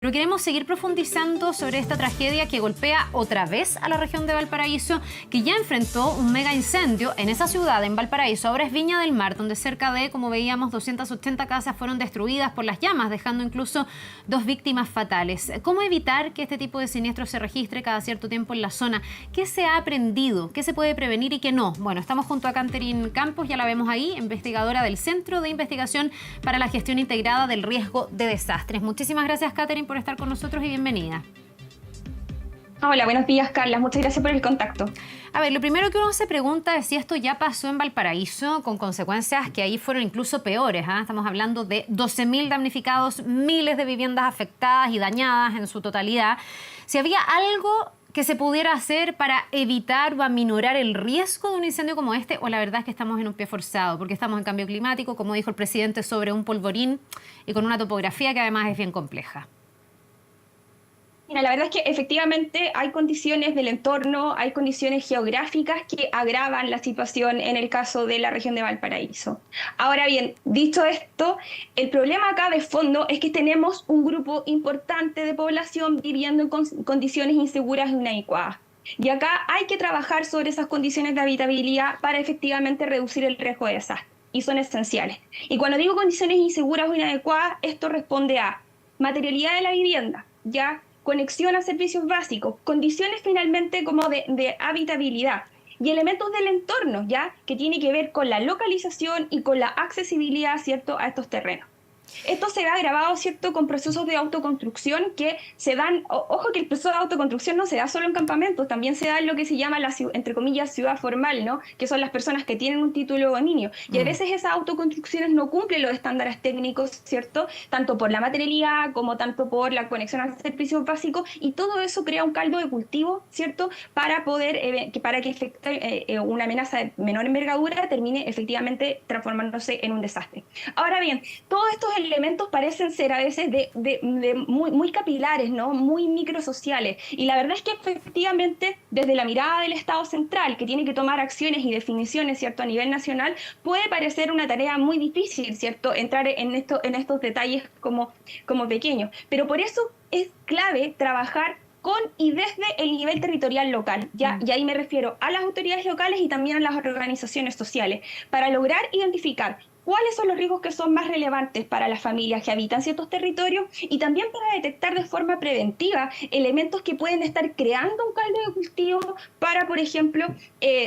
Pero queremos seguir profundizando sobre esta tragedia que golpea otra vez a la región de Valparaíso, que ya enfrentó un mega incendio en esa ciudad, en Valparaíso. Ahora es Viña del Mar, donde cerca de, como veíamos, 280 casas fueron destruidas por las llamas, dejando incluso 2 víctimas fatales. ¿Cómo evitar que este tipo de siniestros se registre cada cierto tiempo en la zona? ¿Qué se ha aprendido? ¿Qué se puede prevenir y qué no? Bueno, estamos junto a Catherine Campos, ya la vemos ahí, investigadora del Centro de Investigación para la Gestión Integrada del Riesgo de Desastres. Muchísimas gracias, Catherine, por estar con nosotros y bienvenida. Hola, buenos días, Carla. Muchas gracias por el contacto. A ver, lo primero que uno se pregunta es si esto ya pasó en Valparaíso, con consecuencias que ahí fueron incluso peores. Estamos hablando de 12.000 damnificados, miles de viviendas afectadas y dañadas en su totalidad. Si había algo que se pudiera hacer para evitar o aminorar el riesgo de un incendio como este, o la verdad es que estamos en un pie forzado, porque estamos en cambio climático, como dijo el presidente, sobre un polvorín y con una topografía que además es bien compleja. Mira, la verdad es que efectivamente hay condiciones del entorno, hay condiciones geográficas que agravan la situación en el caso de la región de Valparaíso. Ahora bien, dicho esto, el problema acá de fondo es que tenemos un grupo importante de población viviendo en condiciones inseguras e inadecuadas. Y acá hay que trabajar sobre esas condiciones de habitabilidad para efectivamente reducir el riesgo de desastre. Y son esenciales. Y cuando digo condiciones inseguras o inadecuadas, esto responde a materialidad de la vivienda, ¿ya? Conexión a servicios básicos, condiciones finalmente como de habitabilidad y elementos del entorno, ¿ya? Que tiene que ver con la localización y con la accesibilidad, ¿cierto?, a estos terrenos. Esto se ve agravado, ¿cierto?, con procesos de autoconstrucción que se dan, ojo que el proceso de autoconstrucción no se da solo en campamentos, también se da en lo que se llama la, entre comillas, ciudad formal, ¿no?, que son las personas que tienen un título de dominio. Y a veces esas autoconstrucciones no cumplen los estándares técnicos, ¿cierto?, tanto por la materialidad como tanto por la conexión a servicios básicos, y todo eso crea un caldo de cultivo, ¿cierto?, para poder, para que una amenaza de menor envergadura termine efectivamente transformándose en un desastre. Ahora bien, todos estos elementos parecen ser a veces muy capilares, ¿no?, muy microsociales. Y la verdad es que efectivamente, desde la mirada del Estado central, que tiene que tomar acciones y definiciones, ¿cierto?, a nivel nacional, puede parecer una tarea muy difícil, ¿cierto?, entrar en estos detalles como pequeños. Pero por eso es clave trabajar con y desde el nivel territorial local, ¿ya? Y ahí me refiero a las autoridades locales y también a las organizaciones sociales, para lograr identificar cuáles son los riesgos que son más relevantes para las familias que habitan ciertos territorios y también para detectar de forma preventiva elementos que pueden estar creando un caldo de cultivo para, por ejemplo,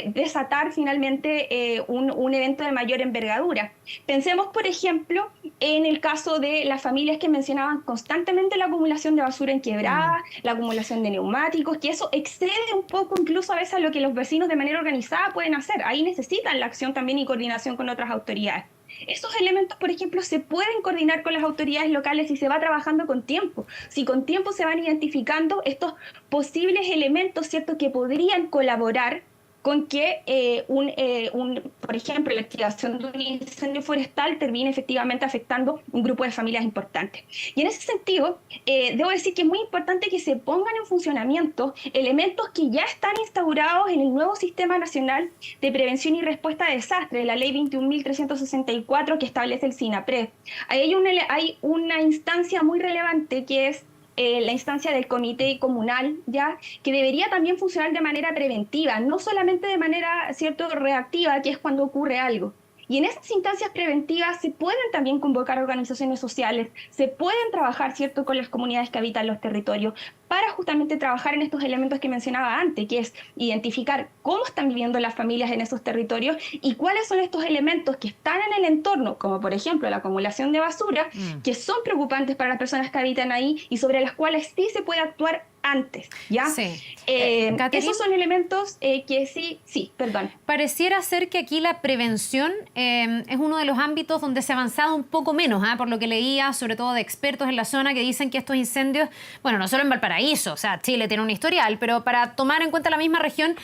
desatar finalmente un evento de mayor envergadura. Pensemos, por ejemplo, en el caso de las familias que mencionaban constantemente la acumulación de basura en quebradas, la acumulación de neumáticos, que eso excede un poco incluso a veces a lo que los vecinos de manera organizada pueden hacer. Ahí necesitan la acción también y coordinación con otras autoridades. Esos elementos, por ejemplo, se pueden coordinar con las autoridades locales si se va trabajando con tiempo. Si con tiempo se van identificando estos posibles elementos, ¿cierto?, que podrían colaborar con que, por ejemplo, la activación de un incendio forestal termine efectivamente afectando un grupo de familias importantes. Y en ese sentido, debo decir que es muy importante que se pongan en funcionamiento elementos que ya están instaurados en el nuevo Sistema Nacional de Prevención y Respuesta a Desastres, la Ley 21.364 que establece el SINAPRED. Ahí hay una instancia muy relevante que es la instancia del comité comunal, ya, que debería también funcionar de manera preventiva, no solamente de manera, ¿cierto?, reactiva, que es cuando ocurre algo. Y en esas instancias preventivas se pueden también convocar organizaciones sociales, se pueden trabajar, ¿cierto?, con las comunidades que habitan los territorios para justamente trabajar en estos elementos que mencionaba antes, que es identificar cómo están viviendo las familias en esos territorios y cuáles son estos elementos que están en el entorno, como por ejemplo la acumulación de basura, que son preocupantes para las personas que habitan ahí y sobre las cuales sí se puede actuar antes, ¿ya? Sí. Esos son elementos que sí, perdón. Pareciera ser que aquí la prevención es uno de los ámbitos donde se ha avanzado un poco menos, por lo que leía, sobre todo de expertos en la zona, que dicen que estos incendios, bueno, no solo en Valparaíso, Valparaíso, o sea, Chile tiene un historial, pero para tomar en cuenta la misma región,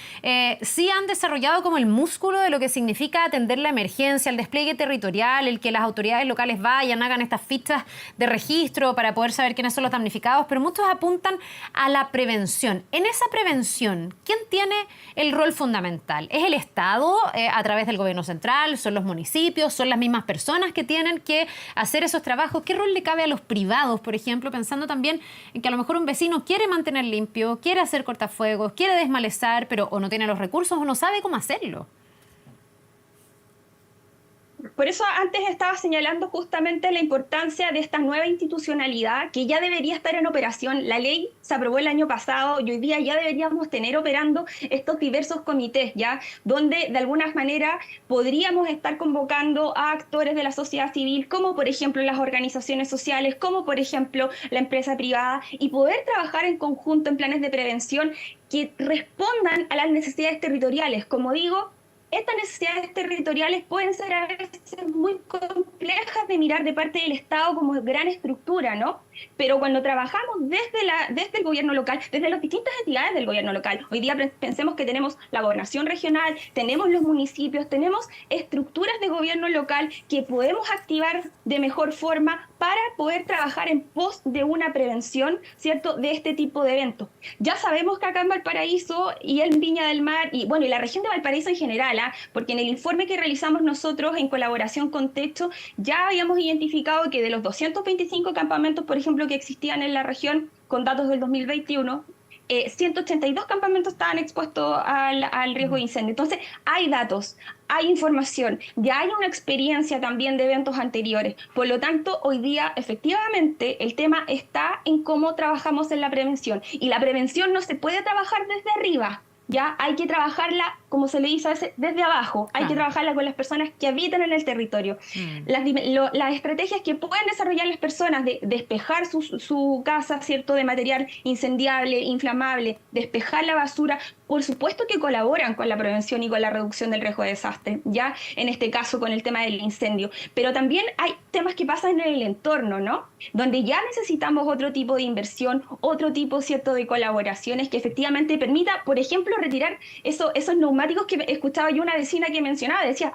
sí han desarrollado como el músculo de lo que significa atender la emergencia, el despliegue territorial, el que las autoridades locales vayan, hagan estas fichas de registro para poder saber quiénes son los damnificados, pero muchos apuntan a la prevención. En esa prevención, ¿quién tiene el rol fundamental? ¿Es el Estado a través del gobierno central? ¿Son los municipios? ¿Son las mismas personas que tienen que hacer esos trabajos? ¿Qué rol le cabe a los privados, por ejemplo, pensando también en que a lo mejor un vecino quiere mantener limpio, quiere hacer cortafuegos, quiere desmalezar, pero o no tiene los recursos o no sabe cómo hacerlo? Por eso antes estaba señalando justamente la importancia de esta nueva institucionalidad que ya debería estar en operación. La ley se aprobó el año pasado y hoy día ya deberíamos tener operando estos diversos comités, ¿ya? Donde de alguna manera podríamos estar convocando a actores de la sociedad civil, como por ejemplo las organizaciones sociales, como por ejemplo la empresa privada, y poder trabajar en conjunto en planes de prevención que respondan a las necesidades territoriales. Como digo, estas necesidades territoriales pueden ser a veces muy complejas de mirar de parte del Estado como gran estructura, ¿no? Pero cuando trabajamos desde el gobierno local, desde las distintas entidades del gobierno local, hoy día pensemos que tenemos la gobernación regional, tenemos los municipios, tenemos estructuras de gobierno local que podemos activar de mejor forma para poder trabajar en pos de una prevención, ¿cierto?, de este tipo de eventos. Ya sabemos que acá en Valparaíso y en Viña del Mar, y bueno, y la región de Valparaíso en general, porque en el informe que realizamos nosotros en colaboración con Techo, ya habíamos identificado que de los 225 campamentos, por ejemplo, que existían en la región con datos del 2021, 182 campamentos estaban expuestos al riesgo de incendio. Entonces, hay datos, hay información, ya hay una experiencia también de eventos anteriores. Por lo tanto, hoy día, efectivamente, el tema está en cómo trabajamos en la prevención. Y la prevención no se puede trabajar desde arriba. Ya hay que trabajarla, como se le dice a veces, desde abajo. Hay que trabajarla con las personas que habitan en el territorio. Las estrategias que pueden desarrollar las personas de despejar su casa, ¿cierto?, de material incendiable, inflamable, despejar la basura, por supuesto que colaboran con la prevención y con la reducción del riesgo de desastre, ya en este caso con el tema del incendio. Pero también hay temas que pasan en el entorno, ¿no? Donde ya necesitamos otro tipo de inversión, otro tipo, ¿cierto?, de colaboraciones que efectivamente permita, por ejemplo, retirar esos neumáticos que escuchaba yo una vecina que mencionaba. Decía,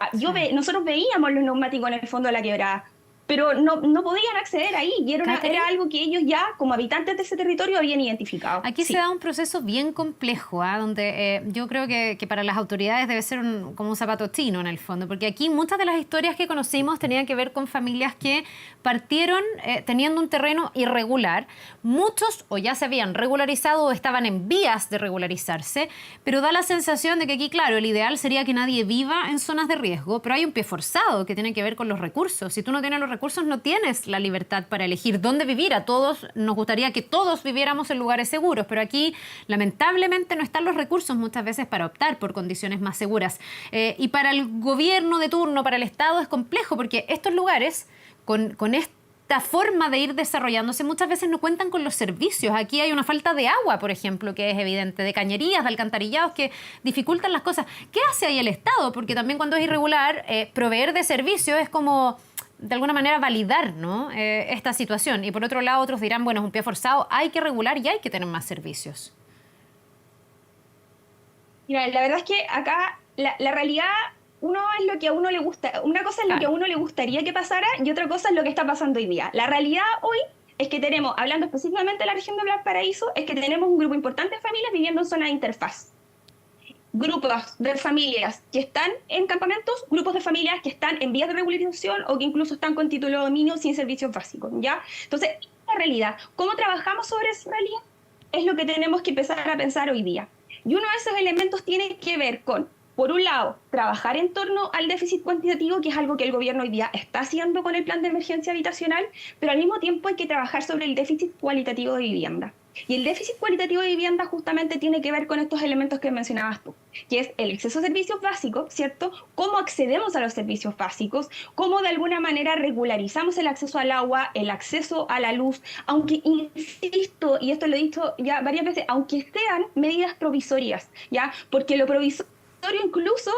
nosotros veíamos los neumáticos en el fondo de la quebrada, pero no podían acceder ahí, y era algo que ellos ya, como habitantes de ese territorio, habían identificado. Aquí se da un proceso bien complejo, donde yo creo que para las autoridades debe ser como un zapato chino en el fondo, porque aquí muchas de las historias que conocimos tenían que ver con familias que partieron teniendo un terreno irregular. Muchos o ya se habían regularizado o estaban en vías de regularizarse, pero da la sensación de que aquí, claro, el ideal sería que nadie viva en zonas de riesgo, pero hay un pie forzado que tiene que ver con los recursos. Si tú no tienes los recursos, no tienes la libertad para elegir dónde vivir. A todos nos gustaría que todos viviéramos en lugares seguros, pero aquí lamentablemente no están los recursos muchas veces para optar por condiciones más seguras. Y para el gobierno de turno, para el Estado, es complejo, porque estos lugares, con esta forma de ir desarrollándose, muchas veces no cuentan con los servicios. Aquí hay una falta de agua, por ejemplo, que es evidente, de cañerías, de alcantarillados, que dificultan las cosas. ¿Qué hace ahí el Estado? Porque también cuando es irregular, proveer de servicios es como, de alguna manera, validar, ¿no?, esta situación. Y por otro lado, otros dirán, bueno, es un pie forzado, hay que regular y hay que tener más servicios. Mira, la verdad es que acá la realidad, uno es lo que a uno le gusta, una cosa es lo que a uno le gustaría que pasara y otra cosa es lo que está pasando hoy día. La realidad hoy es que tenemos, hablando específicamente de la región de Valparaíso, es que tenemos un grupo importante de familias viviendo en zona de interfaz. Grupos de familias que están en campamentos, grupos de familias que están en vías de regularización o que incluso están con título de dominio sin servicios básicos, ¿ya? Entonces, la realidad, ¿cómo trabajamos sobre esa realidad? Es lo que tenemos que empezar a pensar hoy día. Y uno de esos elementos tiene que ver con, por un lado, trabajar en torno al déficit cuantitativo, que es algo que el gobierno hoy día está haciendo con el plan de emergencia habitacional, pero al mismo tiempo hay que trabajar sobre el déficit cualitativo de vivienda. Y el déficit cualitativo de vivienda justamente tiene que ver con estos elementos que mencionabas tú, que es el acceso a servicios básicos, ¿cierto? Cómo accedemos a los servicios básicos, cómo de alguna manera regularizamos el acceso al agua, el acceso a la luz, aunque, insisto, y esto lo he dicho ya varias veces, aunque sean medidas provisorias, ¿ya? Porque lo provisorio incluso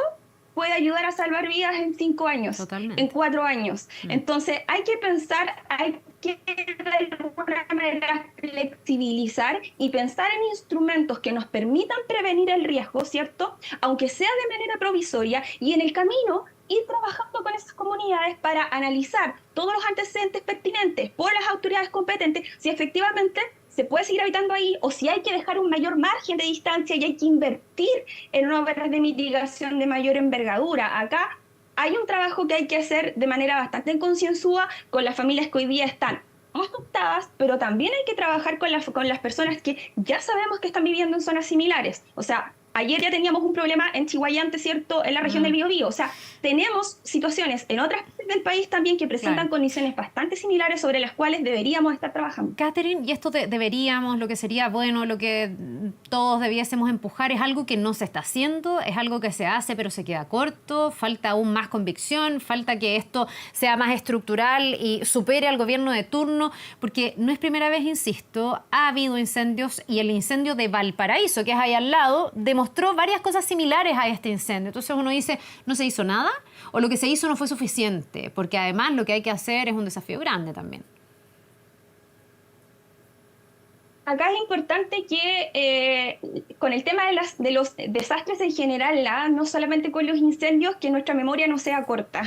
puede ayudar a salvar vidas en 5 años, Totalmente. en 4 años. Entonces hay que pensar, hay que de alguna manera flexibilizar y pensar en instrumentos que nos permitan prevenir el riesgo, ¿cierto? Aunque sea de manera provisoria, y en el camino ir trabajando con esas comunidades para analizar todos los antecedentes pertinentes por las autoridades competentes, si efectivamente se puede seguir habitando ahí o si hay que dejar un mayor margen de distancia y hay que invertir en obras de mitigación de mayor envergadura. Acá hay un trabajo que hay que hacer de manera bastante concienzuda con las familias que hoy día están afectadas, pero también hay que trabajar con las personas que ya sabemos que están viviendo en zonas similares. O sea, ayer ya teníamos un problema en Chihuayante, ¿cierto?, en la región del Biobío. O sea, tenemos situaciones en otras partes del país también que presentan condiciones bastante similares sobre las cuales deberíamos estar trabajando. Catherine, y esto deberíamos, lo que sería bueno, lo que todos debiésemos empujar, es algo que no se está haciendo, es algo que se hace pero se queda corto, falta aún más convicción, falta que esto sea más estructural y supere al gobierno de turno, porque no es primera vez, insisto, ha habido incendios y el incendio de Valparaíso, que es ahí al lado, demostró varias cosas similares a este incendio. Entonces uno dice, ¿no se hizo nada? ¿O lo que se hizo no fue suficiente? Porque además lo que hay que hacer es un desafío grande también. Acá es importante que con el tema de los desastres en general, no solamente con los incendios, que nuestra memoria no sea corta.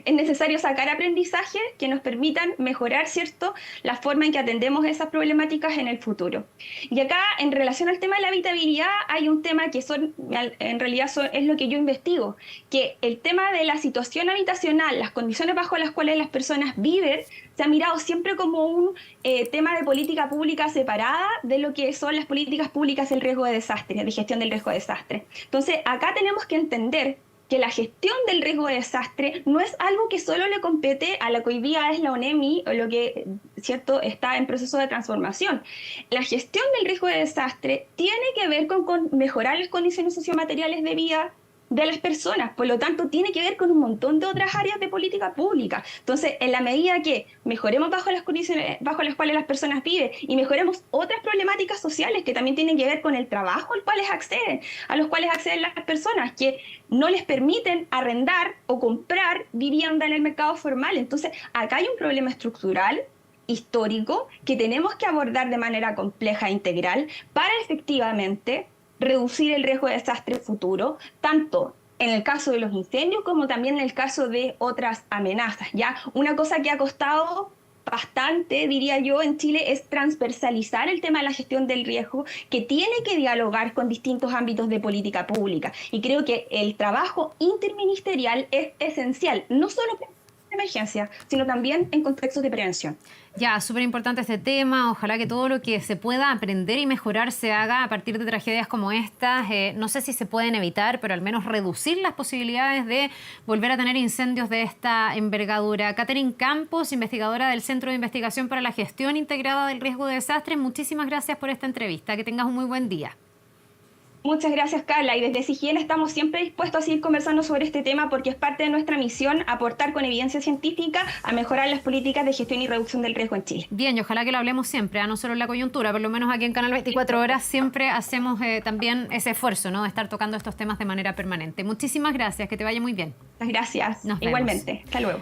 Es necesario sacar aprendizajes que nos permitan mejorar, ¿cierto?, la forma en que atendemos esas problemáticas en el futuro. Y acá, en relación al tema de la habitabilidad, hay un tema que en realidad es lo que yo investigo, que el tema de la situación habitacional, las condiciones bajo las cuales las personas viven, se ha mirado siempre como un tema de política pública separada de lo que son las políticas públicas del riesgo de desastre, de gestión del riesgo de desastre. Entonces, acá tenemos que entender que la gestión del riesgo de desastre no es algo que solo le compete a la que hoy día es la ONEMI, o lo que, ¿cierto?, está en proceso de transformación. La gestión del riesgo de desastre tiene que ver con mejorar las condiciones sociomateriales de vida de las personas, por lo tanto tiene que ver con un montón de otras áreas de política pública. Entonces, en la medida que mejoremos bajo las condiciones bajo las cuales las personas viven y mejoremos otras problemáticas sociales que también tienen que ver con el trabajo a los cuales acceden las personas, que no les permiten arrendar o comprar vivienda en el mercado formal. Entonces, acá hay un problema estructural histórico que tenemos que abordar de manera compleja e integral para efectivamente reducir el riesgo de desastre futuro, tanto en el caso de los incendios como también en el caso de otras amenazas. ¿Ya? Una cosa que ha costado bastante, diría yo, en Chile es transversalizar el tema de la gestión del riesgo, que tiene que dialogar con distintos ámbitos de política pública. Y creo que el trabajo interministerial es esencial, no solo en emergencia, sino también en contextos de prevención. Ya, súper importante este tema. Ojalá que todo lo que se pueda aprender y mejorar se haga a partir de tragedias como estas. No sé si se pueden evitar, pero al menos reducir las posibilidades de volver a tener incendios de esta envergadura. Catherine Campos, investigadora del Centro de Investigación para la Gestión Integrada del Riesgo de Desastres, muchísimas gracias por esta entrevista. Que tengas un muy buen día. Muchas gracias, Carla. Y desde SIGIEN estamos siempre dispuestos a seguir conversando sobre este tema porque es parte de nuestra misión aportar con evidencia científica a mejorar las políticas de gestión y reducción del riesgo en Chile. Bien, y ojalá que lo hablemos siempre, no solo en la coyuntura, por lo menos aquí en Canal 24 Horas siempre hacemos también ese esfuerzo, ¿no?, de estar tocando estos temas de manera permanente. Muchísimas gracias, que te vaya muy bien. Muchas gracias. Nos vemos. Igualmente. Hasta luego.